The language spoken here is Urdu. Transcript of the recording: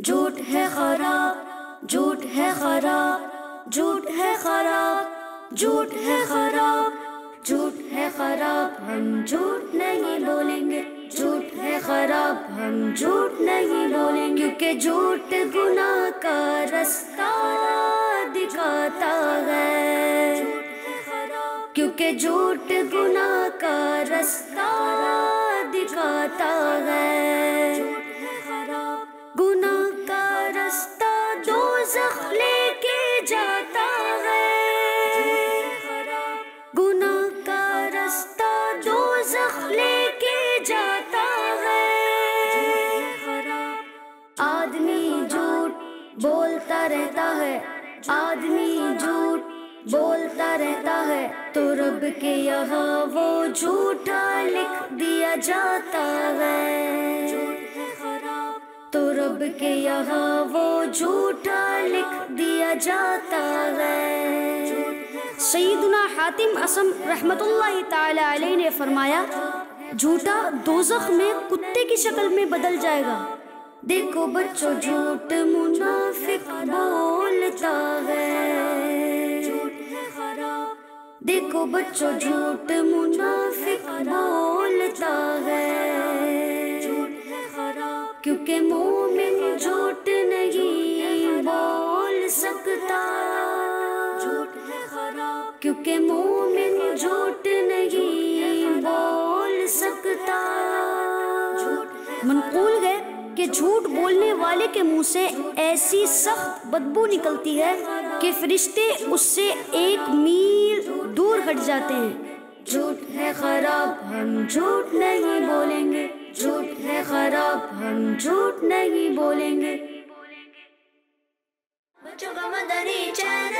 جھوٹ ہے خراب، جھوٹ ہے خراب، جھوٹ ہے خراب، جھوٹ ہے خراب، جھوٹ ہے خراب، ہم جھوٹ نہیں بولیں گے، جھوٹ ہے خراب، ہم جھوٹ نہیں بولیں گے، کیونکہ جھوٹ گناہ کا رستہ دکھاتا ہے، کیونکہ جھوٹ گناہ کا رستہ دکھاتا ہے، گناہ کا رستہ دوزخ لے کے جاتا ہے، گناہ کا رستہ دوزخ لے کے جاتا ہے، آدمی جھوٹ بولتا رہتا ہے، آدمی جھوٹ بولتا رہتا ہے، تو رب کے یہاں وہ جھوٹا لکھ دیا جاتا ہے، تو رب کے یہاں وہ جھوٹا لکھ دیا جاتا ہے۔ سیدنا حاتم اصم رحمت اللہ تعالی علیہ نے فرمایا، جھوٹا دوزخ میں کتے کی شکل میں بدل جائے گا۔ دیکھو بچوں جھوٹ منافق بولتا ہے، دیکھو بچوں جھوٹ منافق بولتا ہے، کیونکہ مومن جھوٹ نہیں بول سکتا، کیونکہ مومن جھوٹ نہیں بول سکتا۔ منقول ہے کہ جھوٹ بولنے والے کے منہ سے ایسی سخت بدبو نکلتی ہے کہ فرشتے اس سے 1 میل دور ہٹ جاتے ہیں۔ جھوٹ ہے خراب، ہم جھوٹ نہیں بولیں گے، جھوٹ ہے خراب، ہم جھوٹ نہیں بولیں گے۔ بچوں کا مدنی چینل